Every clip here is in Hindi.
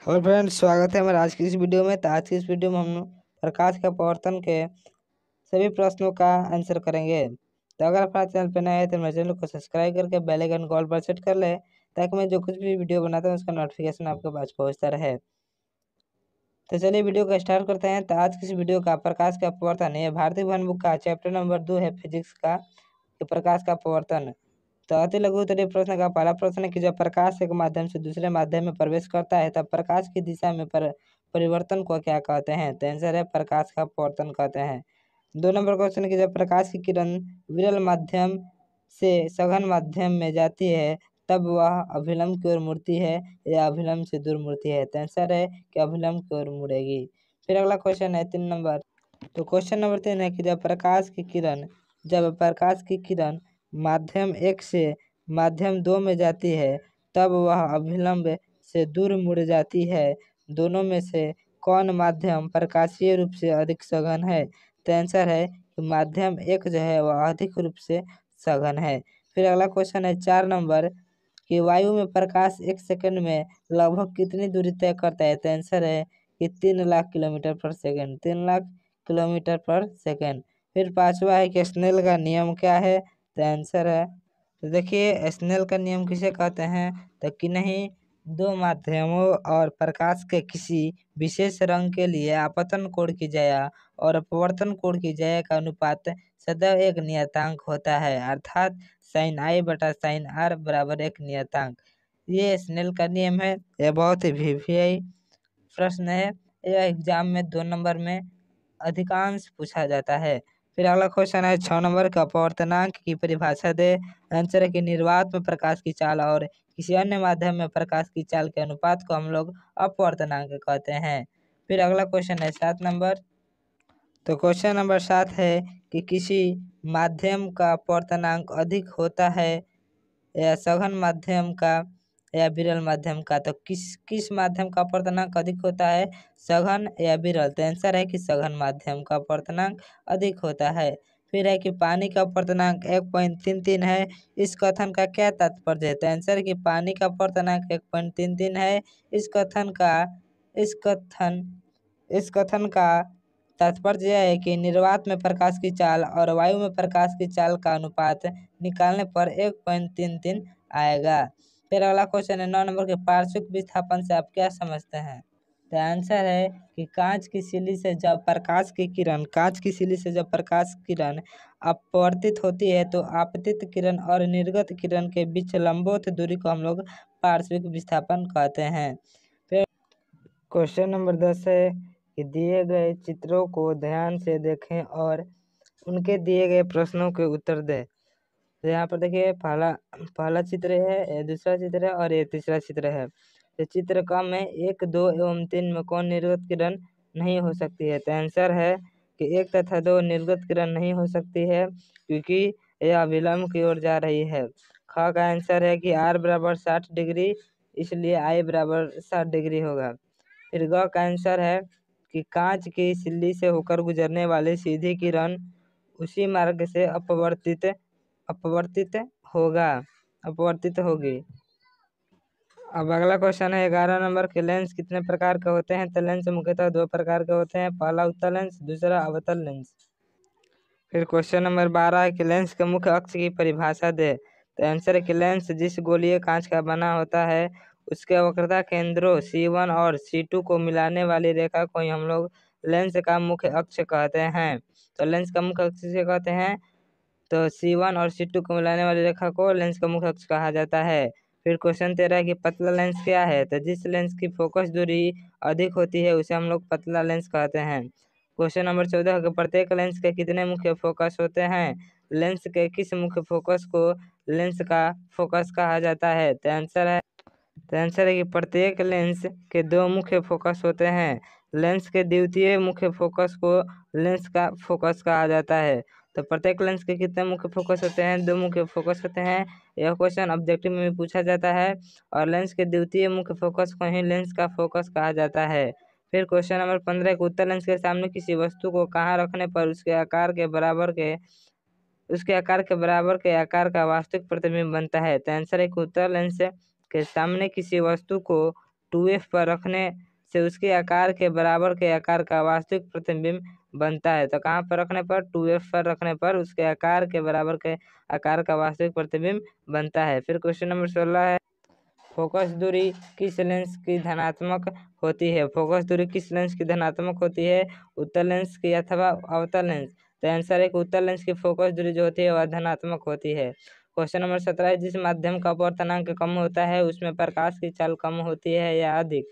हेलो फ्रेंड्स, स्वागत है हमारे आज की इस वीडियो में। तो आज की इस वीडियो में हम प्रकाश के अपवर्तन के सभी प्रश्नों का आंसर करेंगे। तो अगर आप हमारे चैनल पर नए हैं तो मेरे चैनल को सब्सक्राइब करके बेल आइकन को ऑल पर सेट कर ले, ताकि मैं जो कुछ भी वीडियो बनाता हूँ उसका नोटिफिकेशन आपके पास पहुँचता रहे। तो चलिए वीडियो को स्टार्ट करते हैं। तो आज की इस वीडियो का प्रकाश का अपवर्तन, ये भारतीय भवन बुक का चैप्टर नंबर 2 है, फिजिक्स का, प्रकाश का अपवर्तन। तो अति लघु उत्तरीय प्रश्न का पहला प्रश्न है कि जब प्रकाश एक माध्यम से दूसरे माध्यम में प्रवेश करता है तब प्रकाश की दिशा में परिवर्तन को क्या कहते हैं? तो आंसर है प्रकाश का अपवर्तन कहते हैं। 2 नंबर क्वेश्चन है कि जब प्रकाश की किरण विरल माध्यम से सघन माध्यम में जाती है तब वह अभिलंब की ओर मुड़ती है या अभिलंब से दूर मुड़ती है? तो आंसर है कि अभिलंब की ओर मुड़ेगी। फिर अगला क्वेश्चन है 3 नंबर। तो क्वेश्चन नंबर 3 है कि जब प्रकाश की किरण माध्यम 1 से माध्यम 2 में जाती है तब वह अभिलंब से दूर मुड़ जाती है। दोनों में से कौन माध्यम प्रकाशीय रूप से अधिक सघन है? तो आंसर है कि माध्यम 1 जो है वह अधिक रूप से सघन है। फिर अगला क्वेश्चन है 4 नंबर कि वायु में प्रकाश 1 सेकंड में लगभग कितनी दूरी तय करता है? तो आंसर है कि 3 लाख किलोमीटर पर सेकंड, 3 लाख किलोमीटर पर सेकंड। फिर 5वां है कि स्नेल का नियम क्या है? तो आंसर है, तो देखिए स्नेल का नियम किसे कहते हैं? तो कि नहीं, दो माध्यमों और प्रकाश के किसी विशेष रंग के लिए आपतन कोण की जया और अपवर्तन कोण की जया का अनुपात सदैव एक नियतांक होता है, अर्थात साइन आई बटा साइन आर बराबर एक नियतांक। ये स्नेल का नियम है। यह बहुत ही वीवीआई प्रश्न है। यह एग्जाम में 2 नंबर में अधिकांश पूछा जाता है। फिर अगला क्वेश्चन है 6 नंबर का, अपवर्तनांक की परिभाषा दे। आंसर है कि निर्वात में प्रकाश की चाल और किसी अन्य माध्यम में प्रकाश की चाल के अनुपात को हम लोग अपवर्तनांक कहते हैं। फिर अगला क्वेश्चन है 7 नंबर। तो क्वेश्चन नंबर 7 है कि किसी माध्यम का अपवर्तनांक अधिक होता है या सघन माध्यम का या विरल माध्यम का? तो किस किस माध्यम का अपवर्तनांक अधिक होता है, सघन या विरल? तो आंसर है कि सघन माध्यम का अपवर्तनांक अधिक होता है। फिर है कि पानी का अपवर्तनांक 1.33 है, इस कथन का क्या तात्पर्य है? तो आंसर है कि पानी का अपवर्तनांक 1.33 है। इस कथन का इस कथन इस कथन का तात्पर्य यह है कि निर्वात में प्रकाश की चाल और वायु में प्रकाश की चाल का अनुपात निकालने पर 1.33 आएगा। फिर अगला क्वेश्चन है 9 नंबर के, पार्श्विक विस्थापन से आप क्या समझते हैं? तो आंसर है कि कांच की सिल्ली से जब प्रकाश की किरण अपवर्तित होती है तो आपतित किरण और निर्गत किरण के बीच लंबवत दूरी को हम लोग पार्श्विक विस्थापन कहते हैं। फिर क्वेश्चन नंबर 10 है कि दिए गए चित्रों को ध्यान से देखें और उनके दिए गए प्रश्नों के उत्तर दें। तो यहाँ पर देखिए पहला पहला चित्र है, ये दूसरा चित्र है और ये तीसरा चित्र है। तो चित्र क में 1, 2 एवं 3 में कौन निर्गत किरण नहीं हो सकती है? तो आंसर है कि 1 तथा 2 निर्गत किरण नहीं हो सकती है क्योंकि यह अभिलंब की ओर जा रही है। ख का आंसर है कि r बराबर 60 डिग्री, इसलिए I बराबर 60 डिग्री होगा। फिर ग का आंसर है कि कांच की सिल्ली से होकर गुजरने वाली सीधी किरण उसी मार्ग से अपवर्तित होगी। अब अगला क्वेश्चन है 11 नंबर के, लेंस कितने प्रकार के होते हैं? तो लेंस मुख्यतः 2 प्रकार के होते हैं, पहला उत्तल लेंस, दूसरा अवतल लेंस। फिर क्वेश्चन नंबर 12 है कि लेंस के मुख्य अक्ष की परिभाषा दे। तो आंसर है कि लेंस जिस गोलीय कांच का बना होता है उसके वक्रता केंद्रों C1 और C2 को मिलाने वाली रेखा को ही हम लोग लेंस का मुख्य अक्ष कहते हैं। तो लेंस का मुख्य अक्ष से कहते हैं, तो C1 और C2 को मिलाने वाली रेखा को लेंस का मुख्य अक्ष कहा जाता है। फिर क्वेश्चन 13 कि पतला लेंस क्या है? तो जिस लेंस की फोकस दूरी अधिक होती है उसे हम लोग पतला लेंस कहते हैं। क्वेश्चन नंबर 14 कि प्रत्येक लेंस के कितने मुख्य फोकस होते हैं? लेंस के किस मुख्य फोकस को लेंस का फोकस कहा जाता है? तो आंसर है कि प्रत्येक लेंस के 2 मुख्य फोकस होते हैं। लेंस के द्वितीय मुख्य फोकस को लेंस का फोकस कहा जाता है। तो प्रत्येक लेंस के कितने मुख्य फोकस होते हैं? 2 मुख्य फोकस होते हैं। यह क्वेश्चन ऑब्जेक्टिव में भी पूछा जाता है और लेंस के द्वितीय मुख्य फोकस को ही लेंस का फोकस कहा जाता है। फिर क्वेश्चन नंबर 15 को, उत्तल लेंस के सामने किसी वस्तु को कहाँ रखने पर उसके आकार के बराबर के आकार का वास्तविक प्रतिबिंब बनता है? तो आंसर है कि उत्तल लेंस के सामने किसी वस्तु को 2f पर रखने से उसके आकार के बराबर के आकार का वास्तविक प्रतिबिंब बनता है। तो कहाँ पर रखने पर? 2f पर रखने पर उसके आकार के बराबर के आकार का वास्तविक प्रतिबिंब बनता है। फिर क्वेश्चन नंबर 16 है, फोकस दूरी किस लेंस की धनात्मक होती है? फोकस दूरी किस लेंस की धनात्मक होती है? उत्तल लेंस की अथवा अवतल लेंस? तो आंसर है कि उत्तल लेंस की फोकस दूरी जो होती है वह धनात्मक होती है। क्वेश्चन नंबर 17 है, जिस माध्यम का अपवर्तनांक कम होता है उसमें प्रकाश की चाल कम होती है या अधिक?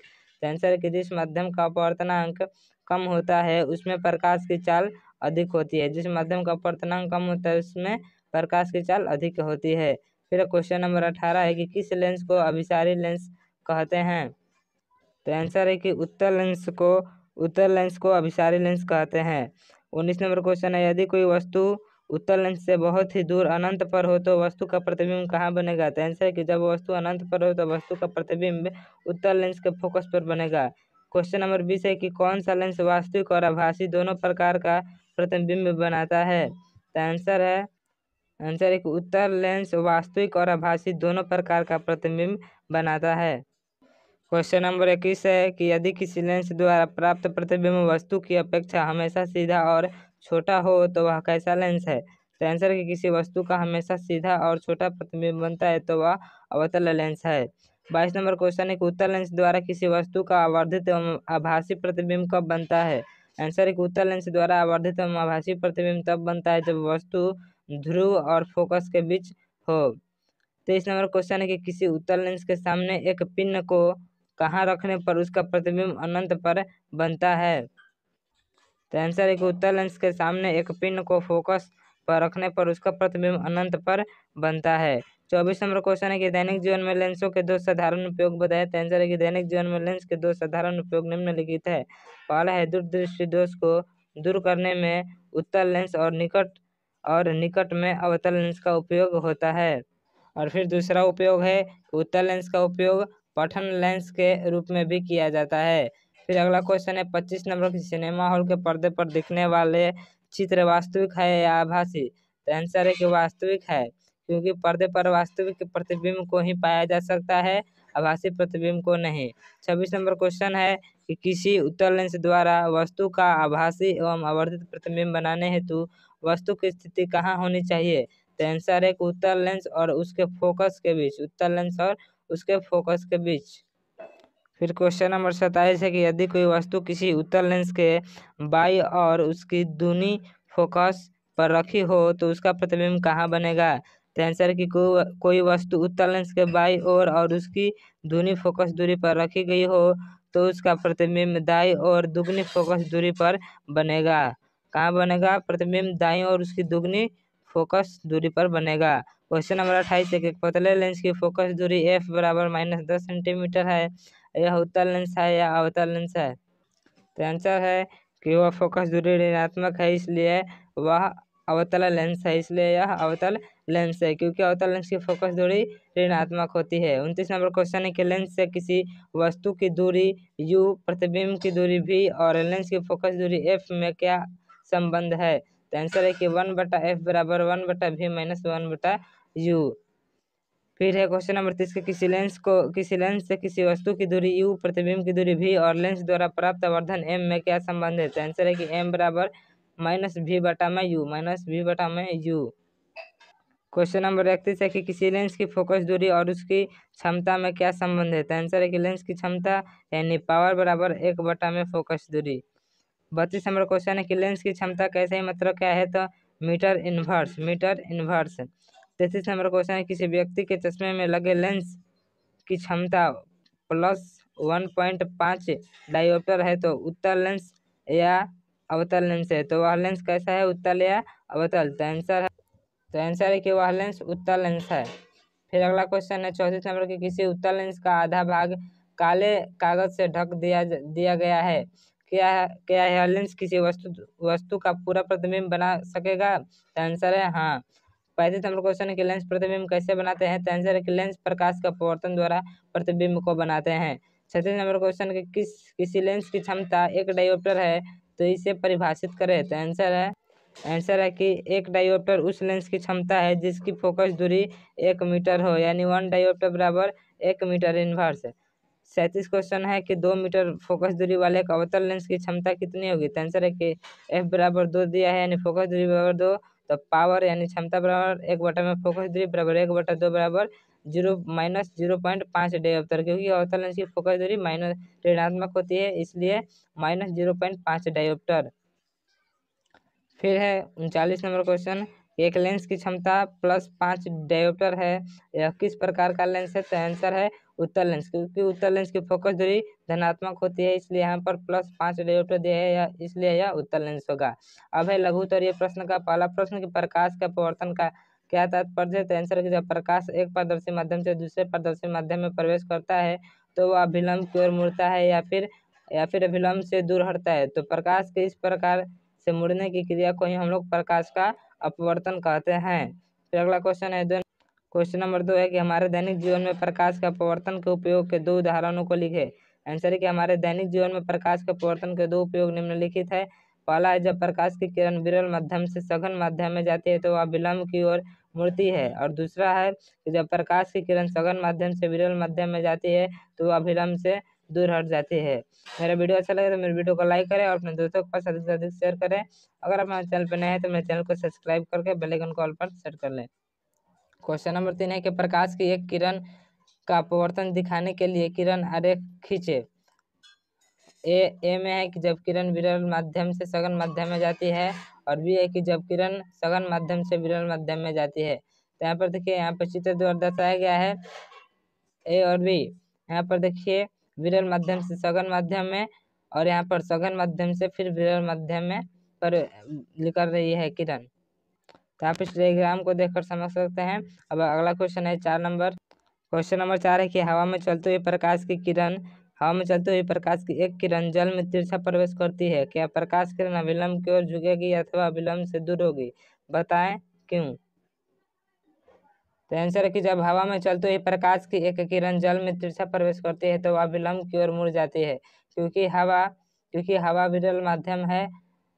तो आंसर है कि जिस माध्यम का अपवर्तनांक कम होता है उसमें प्रकाश की चाल अधिक होती है। जिस माध्यम का अपवर्तनांक कम होता है उसमें प्रकाश की चाल अधिक होती है। फिर क्वेश्चन नंबर 18 है कि किस लेंस को अभिसारी लेंस कहते हैं? तो आंसर है कि उत्तल लेंस को अभिसारी लेंस कहते हैं। 19 नंबर क्वेश्चन है, यदि कोई वस्तु उत्तल लेंस से बहुत ही दूर अनंत पर हो तो वस्तु का प्रतिबिंब कहाँ बनेगा? तो आंसर है कि जब वस्तु अनंत पर हो तो वस्तु का प्रतिबिंब उत्तल लेंस के फोकस पर बनेगा। क्वेश्चन नंबर 20 है कि कौन सा लेंस वास्तविक और आभासी दोनों प्रकार का प्रतिबिंब बनाता है? तो आंसर है कि उत्तल लेंस वास्तविक और आभासी दोनों प्रकार का प्रतिबिंब बनाता है। क्वेश्चन नंबर 21 है कि यदि किसी लेंस द्वारा प्राप्त प्रतिबिंब वस्तु की अपेक्षा हमेशा सीधा और छोटा हो तो वह कैसा लेंस है? तो आंसर है कि किसी वस्तु का हमेशा सीधा और छोटा प्रतिबिंब बनता है तो वह अवतल लेंस है। 22 नंबर क्वेश्चन है कि उत्तल लेंस द्वारा किसी वस्तु का आवर्धित एवं आभासी प्रतिबिंब कब बनता है? आंसर है कि उत्तल लेंस द्वारा आवर्धित एवं आभासी प्रतिबिंब तब बनता है जब वस्तु ध्रुव और फोकस के बीच हो। 23 नंबर क्वेश्चन है कि किसी उत्तल लेंस के सामने एक पिन को कहाँ रखने पर उसका प्रतिबिंब अनंत पर बनता है? तो आंसर है कि उत्तल लेंस के सामने एक पिन को फोकस पर रखने पर उसका प्रतिबिंब अनंत पर बनता है। 24 नंबर क्वेश्चन है कि दैनिक जीवन में लेंसों के दो साधारण उपयोग बताए। तो आंसर है कि दैनिक जीवन में लेंस के दो साधारण उपयोग निम्नलिखित है। पहला है दूरदृष्टि दोष को दूर करने में उत्तल लेंस और निकट में अवतल लेंस का उपयोग होता है। और फिर दूसरा उपयोग है उत्तल लेंस का उपयोग पठन लेंस के रूप में भी किया जाता है। फिर अगला क्वेश्चन है 25 नंबर की, सिनेमा हॉल के पर्दे पर दिखने वाले चित्र वास्तविक है या आभासी? तो आंसर है कि वास्तविक है, क्योंकि पर्दे पर वास्तविक प्रतिबिंब को ही पाया जा सकता है, आभासी प्रतिबिंब को नहीं। 26 नंबर क्वेश्चन है कि किसी उत्तल लेंस द्वारा वस्तु का आभासी एवं आवर्धित प्रतिबिंब बनाने हेतु वस्तु की स्थिति कहाँ होनी चाहिए? तो आंसर है कि उत्तल लेंस और उसके फोकस के बीच, उत्तल लेंस और उसके फोकस के बीच। फिर क्वेश्चन नंबर 27 है कि यदि कोई वस्तु किसी उत्तल लेंस के बाईं और उसकी दूनी फोकस पर रखी हो तो उसका प्रतिबिंब कहाँ बनेगा? तो आंसर है कि कोई वस्तु उत्तल लेंस के बाईं ओर और उसकी दूनी फोकस दूरी पर रखी गई हो तो उसका प्रतिबिंब दाईं और दुगनी फोकस दूरी पर बनेगा। कहाँ बनेगा प्रतिबिंब? दाईं और उसकी दुगनी फोकस दूरी पर बनेगा। क्वेश्चन नंबर 28 है कि पतले लेंस की फोकस दूरी f बराबर -10 सेंटीमीटर है, यह उत्तल लेंस है या अवतल लेंस है? तो आंसर है कि वह फोकस दूरी ऋणात्मक है, इसलिए वह अवतल लेंस है, इसलिए यह अवतल लेंस है, क्योंकि अवतल लेंस की फोकस दूरी ऋणात्मक होती है। 29 नंबर क्वेश्चन है कि लेंस से किसी वस्तु की दूरी u, प्रतिबिंब की दूरी v और लेंस की फोकस दूरी f में क्या संबंध है? तो आंसर है कि 1/f बराबर 1/v माइनस 1/u। फिर है क्वेश्चन नंबर 30 के किसी लेंस से किसी वस्तु की दूरी u, प्रतिबिंब की दूरी v और लेंस द्वारा प्राप्त आवर्धन m में क्या संबंध है? तो आंसर है कि m बराबर -v/u। क्वेश्चन नंबर 31 है कि किसी लेंस की फोकस दूरी और उसकी क्षमता में क्या संबंध है? तो आंसर है कि लेंस की क्षमता यानी पावर बराबर 1 में फोकस दूरी। 32 नंबर क्वेश्चन है कि लेंस की क्षमता कैसे ही मतलब क्या है? तो मीटर इनवर्स। 33 नंबर क्वेश्चन है किसी व्यक्ति के चश्मे में लगे लेंस की क्षमता +1.5 डायोप्टर है तो उत्तल लेंस या अवतल लेंस है? तो वह लेंस कैसा है, उत्तल या अवतल? तो आंसर है कि वह लेंस उत्तल लेंस है। फिर अगला क्वेश्चन है 34 नंबर की, किसी उत्तल लेंस का आधा भाग काले कागज से ढक दिया गया है, क्या यह लेंस किसी वस्तु का पूरा प्रतिबिंब बना सकेगा? तो आंसर है हाँ। 35 नंबर क्वेश्चन है कि लेंस प्रतिबिंब कैसे बनाते हैं? तो आंसर है कि लेंस प्रकाश का अपवर्तन द्वारा प्रतिबिंब को बनाते हैं। 36 नंबर क्वेश्चन है कि किसी लेंस की क्षमता 1 डायोप्टर है तो इसे परिभाषित करें। तो आंसर है कि एक डायोप्टर उस लेंस की क्षमता है जिसकी फोकस दूरी 1 मीटर हो, यानी 1 डायोप्टर बराबर 1 मीटर इनवर्स। 37 क्वेश्चन है कि 2 मीटर फोकस दूरी वाले एक अवतल लेंस की क्षमता कितनी होगी। तो आंसर है कि f बराबर 2 दिया है, यानी फोकस दूरी बराबर 2, तो पावर यानी क्षमता बराबर 1 में फोकस दूरी बराबर 1/2 बराबर 0-0.5 डायोप्टर, क्योंकि अवतल लेंस की फोकस दूरी माइनस ऋणात्मक होती है, इसलिए -0.5 डायोप्टर। फिर है 39 नंबर क्वेश्चन, एक लेंस की क्षमता +5 डायोप्टर है, यह किस प्रकार का लेंस है। तो आंसर है उत्तल लेंस, क्योंकि उत्तल लेंस की फोकस दूरी धनात्मक होती है, इसलिए यहाँ पर +5 डायोप्टर दिया है, इसलिए यह उत्तल लेंस होगा। अब है लघुत्तरीय प्रश्न का पहला प्रश्न कि प्रकाश का परावर्तन का क्या तात्पर्य है। तो आंसर है कि जब प्रकाश एक पारदर्शी माध्यम से दूसरे पारदर्शी माध्यम में प्रवेश करता है तो वह अभिलंब की ओर मुड़ता है या फिर अभिलंब से दूर हटता है। तो प्रकाश के इस प्रकार से मुड़ने की क्रिया को ही हम लोग प्रकाश का अपवर्तन कहते हैं। फिर अगला क्वेश्चन है क्वेश्चन नंबर 2 है कि हमारे दैनिक जीवन में प्रकाश का अपवर्तन के उपयोग के 2 उदाहरणों को लिखे। आंसर है कि हमारे दैनिक जीवन में प्रकाश के अपवर्तन के 2 उपयोग निम्नलिखित है। पहला है जब प्रकाश की किरण विरल माध्यम से सघन माध्यम में जाती है तो वह विलंब की ओर मुड़ती है, और दूसरा है कि जब प्रकाश की किरण सघन माध्यम से विरल माध्यम में जाती है तो वह विलंब से दूर हट जाती है। मेरा वीडियो अच्छा लगे तो मेरे वीडियो को लाइक करें और अपने दोस्तों के पास अधिक से अधिक शेयर करें। अगर आप हमारे चैनल पर नए हैं तो मेरे चैनल को सब्सक्राइब करके बेल आइकन को ऑल पर सेट कर लें। क्वेश्चन नंबर 3 है कि प्रकाश की एक किरण का अपवर्तन दिखाने के लिए किरण आरेख खींचे। ए में है कि जब किरण विरल माध्यम से सघन माध्यम में जाती है, और बी है कि जब किरण सघन माध्यम से विरल माध्यम में जाती है। तो यहाँ पर देखिए, यहाँ पर चित्र द्वारा दर्शाया गया है ए और बी। यहाँ पर देखिए विरल माध्यम से सघन माध्यम में, और यहाँ पर सघन माध्यम से फिर विरल माध्यम में पर निकल रही है किरण। तो आप इस डायग्राम को देखकर समझ सकते हैं। अब अगला क्वेश्चन है क्वेश्चन नंबर 4 है कि हवा में चलते हुए प्रकाश की एक किरण जल में तिरछा प्रवेश करती है, क्या प्रकाश किरण अभिलंब की ओर झुकेगी अथवा अभिलंब से दूर होगी, बताएं क्यों। तो आंसर है कि जब हवा में चलते हुए प्रकाश की एक किरण जल में तिरछा प्रवेश करती है तो वह विलंब की ओर मुड़ जाती है, क्योंकि हवा विरल माध्यम है,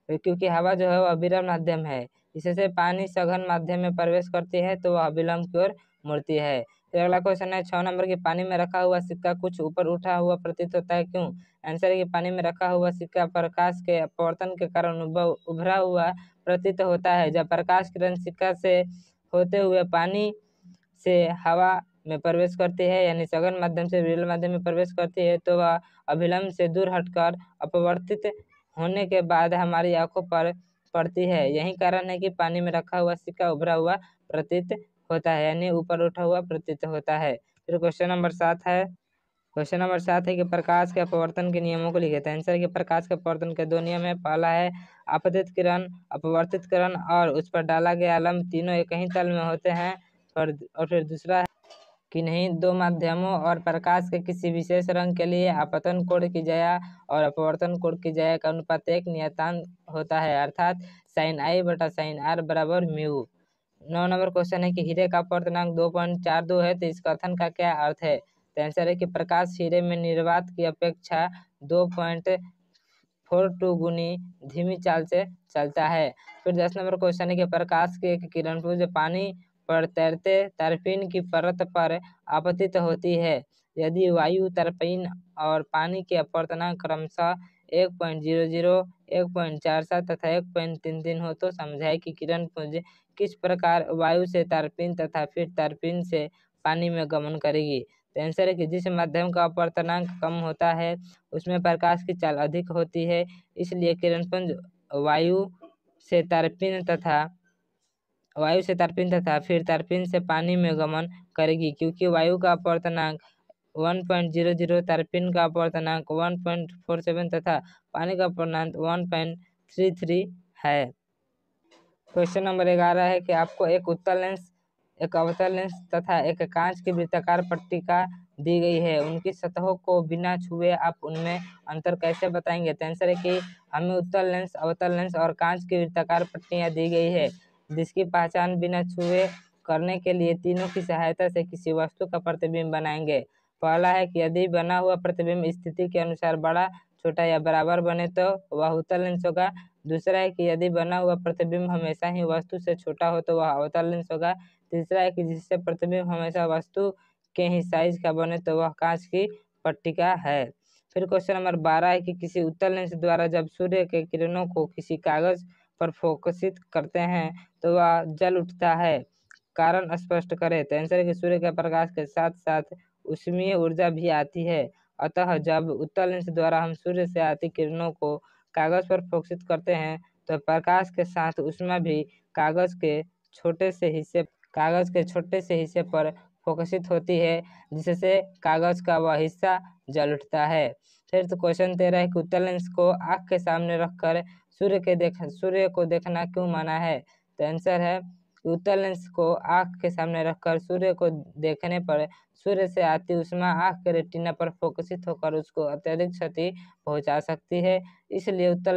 क्योंकि हवा जो है वह विरल माध्यम है। इससे पानी सघन माध्यम में प्रवेश करती है तो वह विलंब की ओर मुड़ती है। फिर अगला क्वेश्चन है 6 नंबर की, पानी में रखा हुआ सिक्का कुछ ऊपर उठा हुआ प्रतीत होता है, क्यों। आंसर है कि पानी में रखा हुआ सिक्का प्रकाश के अपवर्तन के कारण उभरा हुआ प्रतीत होता है। जब प्रकाश किरण सिक्का से होते हुए पानी से हवा में प्रवेश करती है, यानी सघन माध्यम से विरल माध्यम में प्रवेश करती है, तो वह अभिलंब से दूर हटकर अपवर्तित होने के बाद हमारी आंखों पर पड़ती है। यही कारण है कि पानी में रखा हुआ सिक्का उभरा हुआ प्रतीत होता है, यानी ऊपर उठा हुआ प्रतीत होता है। फिर क्वेश्चन नंबर 7 है कि प्रकाश के अपवर्तन के नियमों को लिखे। तो आंसर है कि प्रकाश के अपवर्तन के 2 नियम है। पहला है आपतित किरण, अपवर्तित किरण और उस पर डाला गया लंब तीनों एक ही तल में होते हैं। और फिर दूसरा है कि नहीं दो माध्यमों और प्रकाश के किसी विशेष रंग के लिए आपतन कोण की ज्या और अपवर्तन कोण की ज्या का अनुपात एक नियतांक होता है, अर्थात sin i बटा sin r बराबर म्यू। 9 नंबर क्वेश्चन है कि हीरे का अपवर्तनांक 2.42 है, तो इस कथन का क्या अर्थ है। तो आंसर है कि प्रकाश हीरे में निर्वात की अपेक्षा 2.42 गुनी धीमी चाल से चलता है। फिर 10 नंबर क्वेश्चन है कि प्रकाश की एक किरणपुंज पानी पर तैरते तारपीन की परत पर आपतित होती है। यदि वायु, तारपीन और पानी के अपवर्तनांक क्रमशः 1.00, 1.47 तथा 1.33 हो तो समझाए कि किरणपुंज किस प्रकार वायु से तारपीन तथा फिर तारपीन से पानी में गमन करेगी। तो आंसर है कि जिस माध्यम का अपवर्तनांक कम होता है उसमें प्रकाश की चाल अधिक होती है, इसलिए किरणपुंज वायु से तारपीन तथा फिर तारपीन से पानी में गमन करेगी, क्योंकि वायु का अपवर्तनांक 1.00, तारपीन का अपवर्तनांक 1.47 तथा पानी का अपवर्तनांक 1.33 है। क्वेश्चन नंबर 11 है कि आपको एक उत्तल लेंस, एक अवतल लेंस तथा एक कांच की वृत्ताकार पट्टिका दी गई है, उनकी सतहों को बिना छुए आप उनमें अंतर कैसे बताएंगे। तो आंसर है कि हमें उत्तल लेंस, अवतल लेंस और कांच की वृत्ताकार पट्टियां दी गई है, जिसकी पहचान बिना छुए करने के लिए तीनों की सहायता से किसी वस्तु का प्रतिबिंब बनाएंगे। पहला है कि यदि बना हुआ प्रतिबिंब स्थिति के अनुसार बड़ा, छोटा या बराबर बने तो वह उत्तल लेंस होगा। दूसरा है कि यदि बना हुआ प्रतिबिंब हमेशा ही वस्तु से छोटा हो तो वह अवतल लेंस होगा। तीसरा है कि जिससे प्रतिबिंब हमेशा वस्तु के ही साइज का बने तो वह कांच की पट्टिका है। फिर क्वेश्चन नंबर 12 है कि किसी उत्तल लेंस द्वारा जब सूर्य के किरणों को किसी कागज पर फोकसित करते हैं तो वह जल उठता है, कारण स्पष्ट करें। तो आंसर है कि सूर्य के प्रकाश के साथ साथ ऊष्मीय ऊर्जा भी आती है, अतः जब उत्तल लेंस द्वारा हम सूर्य से आती किरणों को कागज पर फोकसित करते हैं तो प्रकाश के साथ ऊष्मा भी कागज के छोटे से हिस्से पर फोकसित होती है, जिससे कागज का वह हिस्सा जल उठता है। फिर तो क्वेश्चन 13 है कि उत्तल लेंस को आँख के सामने रखकर सूर्य को देखना क्यों मना है। तो आंसर है कि उत्तल लेंस को आँख के सामने रखकर सूर्य को देखने पर सूर्य से आती ऊष्मा आँख के रेटिना पर फोकसित होकर उसको अत्यधिक क्षति पहुंचा सकती है, इसलिए उत्तल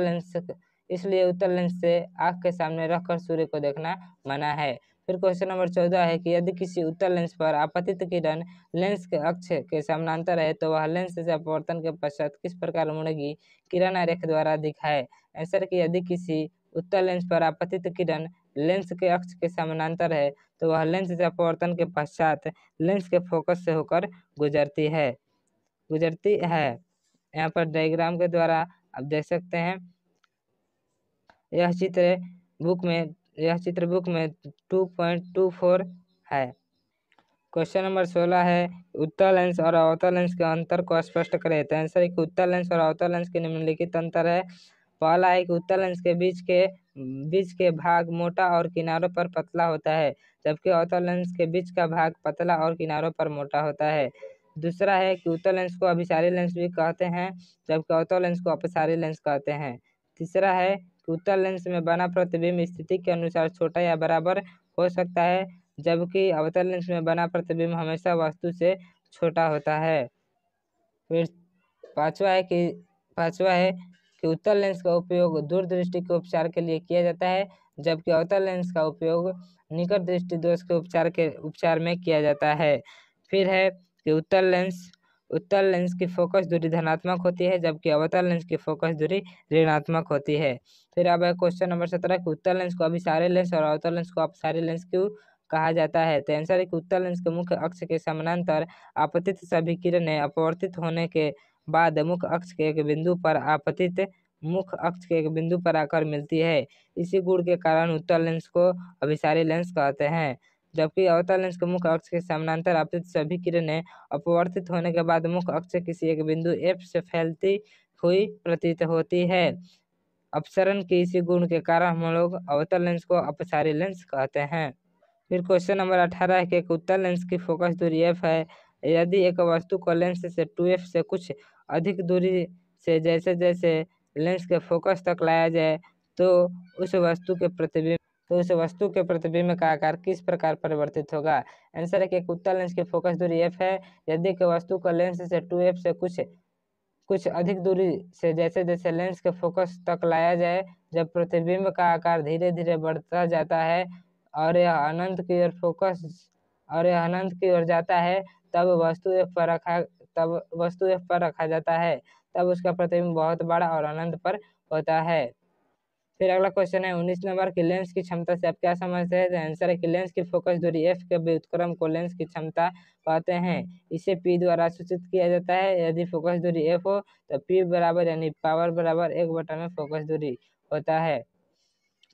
लेंस से आँख के सामने रखकर सूर्य को देखना मना है। फिर क्वेश्चन नंबर 14 है कि यदि किसी उत्तल लेंस पर आपतित किरण लेंस के अक्ष के समानांतर है तो वह लेंस से अपवर्तन के पश्चात किस प्रकार मुड़ेगी, किरण आरेख द्वारा दिखाए। आंसर कि यदि किसी उत्तल लेंस पर आपतित किरण लेंस के अक्ष के समानांतर है तो वह लेंस से अपवर्तन के पश्चात लेंस के फोकस से होकर गुजरती है। यहाँ पर डायग्राम के द्वारा आप देख सकते हैं। यह चित्र बुक में 2.24 है। क्वेश्चन नंबर 16 है उत्तल लेंस और अवतल लेंस के अंतर को स्पष्ट करें। तो आंसर है कि उत्तल लेंस और अवतल लेंस के निम्नलिखित अंतर है। पहला है कि उत्तल लेंस के बीच के भाग मोटा और किनारों पर पतला होता है, जबकि अवतल लेंस के बीच का भाग पतला और किनारों पर मोटा होता है। दूसरा है कि उत्तल लेंस को अभिसारी लेंस भी कहते हैं, जबकि अवतल लेंस को अपसारी लेंस कहते हैं। तीसरा है कि उत्तल लेंस में बना प्रतिबिंब स्थिति के अनुसार छोटा या बराबर हो सकता है, जबकि अवतल लेंस में बना प्रतिबिंब हमेशा वस्तु से छोटा होता है। फिर पांचवा है कि उत्तल लेंस का उपयोग दूरदृष्टि के उपचार के लिए किया जाता है, जबकि अवतल लेंस का उपयोग निकट दृष्टि दोष के उपचार में किया जाता है। फिर है कि उत्तल लेंस की फोकस दूरी धनात्मक होती है, जबकि अवतल लेंस की फोकस दूरी ऋणात्मक होती है। फिर अब है क्वेश्चन नंबर 17 कि उत्तल लेंस को अभिसारी लेंस और अवतल लेंस को अपसारी लेंस क्यों कहा जाता है। तो आंसर है कि उत्तल लेंस के मुख्य अक्ष के समानांतर आपतित सभी किरणें अपवर्तित होने के बाद मुख्य अक्ष के एक बिंदु पर आकर मिलती है। इसी गुण के कारण उत्तल लेंस को अभिसारी लेंस कहते हैं, जबकि अवतल लेंस के मुख्य अक्ष के समानांतर आपतित सभी किरणें अपवर्तित होने के बाद मुख्य अक्ष से किसी एक बिंदु F से फैलती हुई प्रतीत होती है। अपसरण के इसी गुण के कारण हम लोग अवतल लेंस को अपसारी लेंस कहते हैं। फिर क्वेश्चन नंबर 18 है कि एक उत्तल लेंस की फोकस दूरी f है। यदि एक वस्तु को लेंस से 2f से कुछ अधिक दूरी से जैसे जैसे लेंस के फोकस तक लाया जाए तो उस वस्तु के प्रतिबिंब का आकार किस प्रकार परिवर्तित होगा। आंसर है कि एक उत्तल लेंस की फोकस दूरी f है। यदि एक वस्तु को लेंस से 2f से कुछ अधिक दूरी से जैसे जैसे लेंस के फोकस तक लाया जाए, जब प्रतिबिंब का आकार धीरे धीरे बढ़ता जाता है और यह अनंत की ओर जाता है, तब वस्तु F पर रखा जाता है। तब उसका प्रतिबिंब बहुत बड़ा और अनंत पर होता है। फिर अगला क्वेश्चन है 19 नंबर की लेंस की क्षमता से आप क्या समझते हैं। आंसर है कि लेंस की फोकस दूरी f के व्युत्क्रम को लेंस की क्षमता कहते हैं। इसे p द्वारा सूचित किया जाता है। यदि फोकस दूरी f हो तो p बराबर यानी पावर बराबर 1 में फोकस दूरी होता है।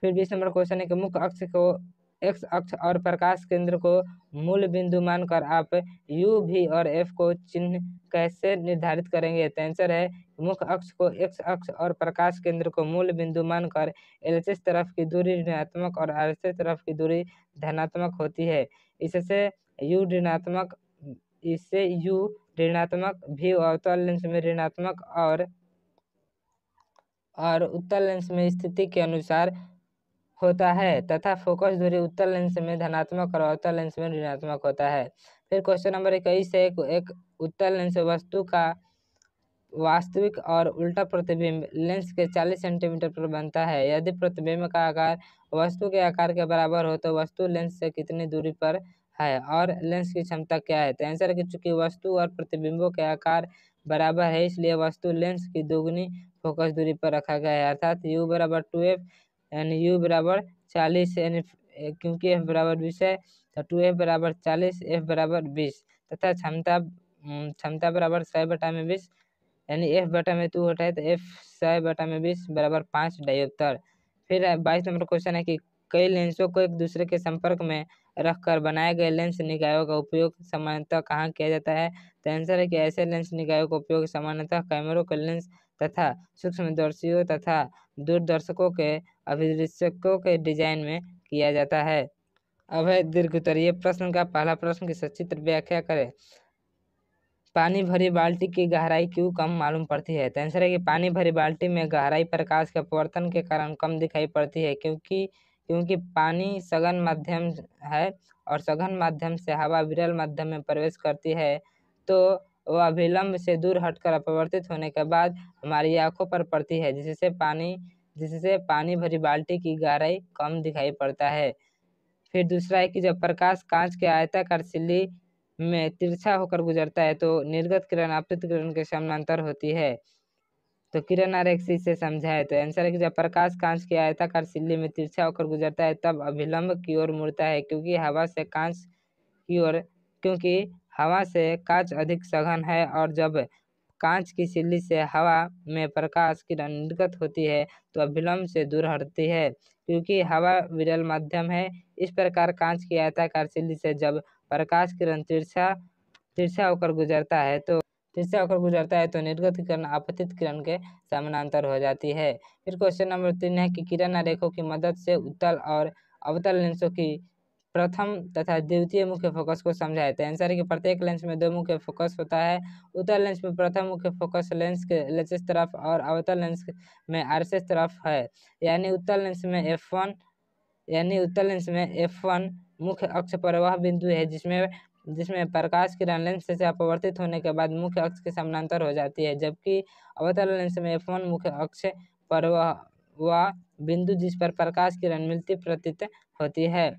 फिर 20 नंबर क्वेश्चन है कि मुख्य अक्ष को x अक्ष और प्रकाश केंद्र को मूल बिंदु मानकर आप u, v और f को चिन्ह कैसे निर्धारित करेंगे। तो आंसर है मुख्य अक्ष को x अक्ष और प्रकाश केंद्र को मूल बिंदु मानकर LHS तरफ की दूरी ऋणात्मक और RHS तरफ की दूरी धनात्मक होती है। इससे u ऋणात्मक v अवतल लेंस में ऋणात्मक और उत्तल लेंस में स्थिति के अनुसार होता है तथा फोकस दूरी उत्तल लेंस में धनात्मक और अवतल लेंस में ऋणात्मक होता है। फिर क्वेश्चन नंबर 21 है एक उत्तल लेंस वस्तु का वास्तविक और उल्टा प्रतिबिंब लेंस के 40 सेंटीमीटर पर बनता है। यदि प्रतिबिंब का आकार वस्तु के आकार के बराबर हो तो वस्तु लेंस से कितनी दूरी पर है और लेंस की क्षमता क्या है। तो आंसर है कि चूंकि वस्तु और प्रतिबिंबों के आकार बराबर है, इसलिए वस्तु लेंस की दोगुनी फोकस दूरी पर रखा गया है, अर्थात u बराबर 2f यानी u बराबर 40 यानी क्योंकि f बराबर 20 है तो 2f बराबर 40 f बराबर 20 तथा क्षमता क्षमता बराबर 100/20, यानी F/2 होता है तो F 100/20 बराबर 5 डायोप्टर। फिर 22 नंबर क्वेश्चन है कि कई लेंसों को एक दूसरे के संपर्क में रखकर बनाए गए लेंस निकायों का उपयोग सामान्यतः कहाँ किया जाता है? तो आंसर है कि ऐसे लेंस निकायों का उपयोग सामान्यतः कैमरों के लेंस तथा सूक्ष्मदर्शियों तथा दूरदर्शकों के अभिदृश्यकों के डिजाइन में किया जाता है। अब है दीर्घ उत्तरीय प्रश्न का पहला प्रश्न की सचित्र व्याख्या करें। पानी भरी बाल्टी की गहराई क्यों कम मालूम पड़ती है? तो आंसर है कि पानी भरी बाल्टी में गहराई प्रकाश के अपवर्तन के कारण कम दिखाई पड़ती है, क्योंकि पानी सघन माध्यम है और सघन माध्यम से हवा विरल माध्यम में प्रवेश करती है, तो वह विलंब से दूर हटकर अपवर्तित होने के बाद हमारी आंखों पर पड़ती है, जिससे पानी भरी बाल्टी की गहराई कम दिखाई पड़ता है। फिर दूसरा है कि जब प्रकाश कांच के आयताकार सिल्ली में तिरछा होकर गुजरता है तो निर्गत किरण आपतित किरण के समानांतर होती है। तो किरण आरेख से समझाए तो आंसर है कि जब प्रकाश कांच की आयताकार सिल्ली में तिरछा होकर गुजरता है तब अभिलंब की ओर मुड़ता है, क्योंकि हवा से कांच अधिक सघन है, और जब कांच की सिल्ली से हवा में प्रकाश किरण निर्गत होती है तो अभिलंब से दूर हटती है, क्योंकि हवा विरल माध्यम है। इस प्रकार कांच की आयताकार सिल्ली से जब प्रकाश किरण तिरछा होकर गुजरता है तो निर्गत किरण आपतित किरण के समानांतर हो जाती है। फिर क्वेश्चन नंबर 3 है कि किरण आरेखों की मदद से उत्तल और अवतल लेंसों की प्रथम तथा द्वितीय मुख्य फोकस को समझाए। तो आंसर है कि प्रत्येक लेंस में 2 मुख्य फोकस होता है। उत्तल लेंस में प्रथम मुख्य फोकस लेंस के LHS तरफ और अवतल लेंस में RHS तरफ है, यानी उत्तल लेंस में F1 मुख्य अक्ष पर वह बिंदु है जिसमें प्रकाश किरण लेंस से अपवर्तित होने के बाद मुख्य अक्ष के समानांतर हो जाती है, जबकि अवतल लेंस में F1 मुख्य अक्ष पर वह बिंदु जिस पर प्रकाश किरण मिलती प्रतीत होती है।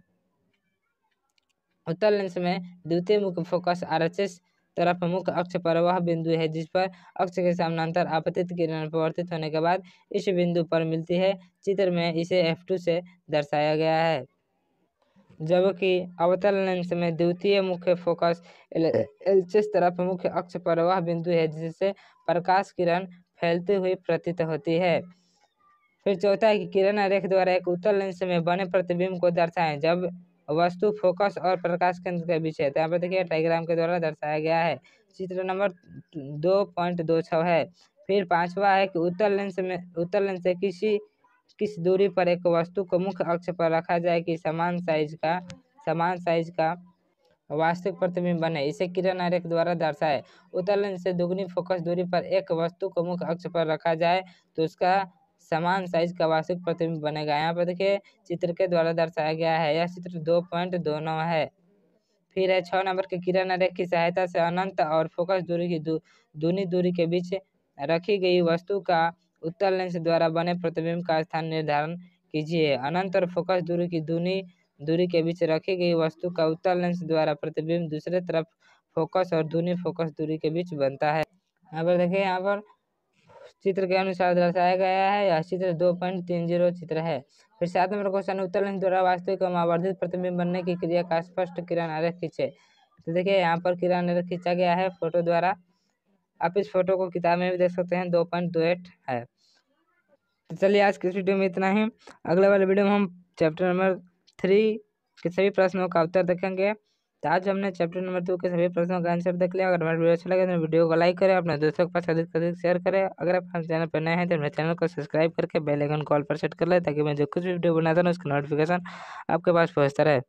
उत्तल लेंस में द्वितीय मुख्य फोकस RHS तरफ मुख्य अक्ष पर वह बिंदु है जिस पर अक्ष के समानांतर आपतित किरण अपवर्तित होने के बाद इस बिंदु पर मिलती है। चित्र में इसे F2 से दर्शाया गया है। जबकि अवतल लेंस में द्वितीय मुख्य फोकस LHS तरफ मुख्य अक्ष पर वह बिंदु है जिससे प्रकाश किरण फैलती हुई प्रतीत होती है। फिर चौथा है कि किरण आरेख द्वारा एक उत्तल लेंस में बने प्रतिबिंब को दर्शाएं जब वस्तु फोकस और प्रकाश केंद्र के बीच है। तो यहाँ पर देखिए डायग्राम के द्वारा दर्शाया गया है, चित्र नंबर 2.26 है। फिर पांचवा है कि उत्तल लेंस से किस दूरी पर एक वस्तु को मुख्य अक्ष पर रखा जाए कि समान साइज का वास्तविक प्रतिबिंब बने, इसे किरण आरेख द्वारा दर्शाए। उत्तल लेंस से दुगनी फोकस दूरी पर एक वस्तु को मुख्य अक्ष पर रखा जाए तो उसका समान साइज का वास्तविक प्रतिबिंब बनेगा। यहाँ पर देखिए चित्र के द्वारा दर्शाया गया है, यह चित्र 2.29 है। फिर है 6 नंबर के किरण आरेख की सहायता से अनंत और फोकस दूरी की दूनी दूरी के बीच रखी गई वस्तु का उत्तल लेंस द्वारा बने प्रतिबिंब का स्थान निर्धारण कीजिए। अनंत और फोकस दूरी की दूनी दूरी के बीच रखी गई वस्तु का उत्तल लेंस द्वारा प्रतिबिंब दूसरे तरफ फोकस और दूनी फोकस दूरी के बीच बनता है। यहाँ पर देखिए, यहाँ पर चित्र के अनुसार दर्शाया गया है, यह चित्र 2.30 चित्र है। फिर 7 नंबर क्वेश्चन, उत्तल लेंस द्वारा वास्तविक एवं आवर्धित प्रतिबिंब बनने की क्रिया का स्पष्ट किरण आरेख खींचे। तो देखिए यहाँ पर किरण आरेख खींचा गया है फोटो द्वारा, आप इस फोटो को किताब में भी देख सकते हैं, 2.28 है। तो चलिए आज की इस वीडियो में इतना ही। अगले वाले वीडियो में हम चैप्टर नंबर 3 के सभी प्रश्नों का उत्तर देखेंगे। तो आज हमने चैप्टर नंबर 2 के सभी प्रश्नों का आंसर देख लिया। अगर हमारा वीडियो अच्छा लगे तो वीडियो को लाइक करें, अपने दोस्तों के पास अधिक से अधिक शेयर करें। अगर आप हमारे चैनल पर नए हैं तो मेरे चैनल को सब्सक्राइब करके बेल आइकन कॉल पर सेट कर लें ताकि मैं जो कुछ भी वीडियो बनाता हूँ उसका नोटिफिकेशन आपके पास पहुँचता रहे।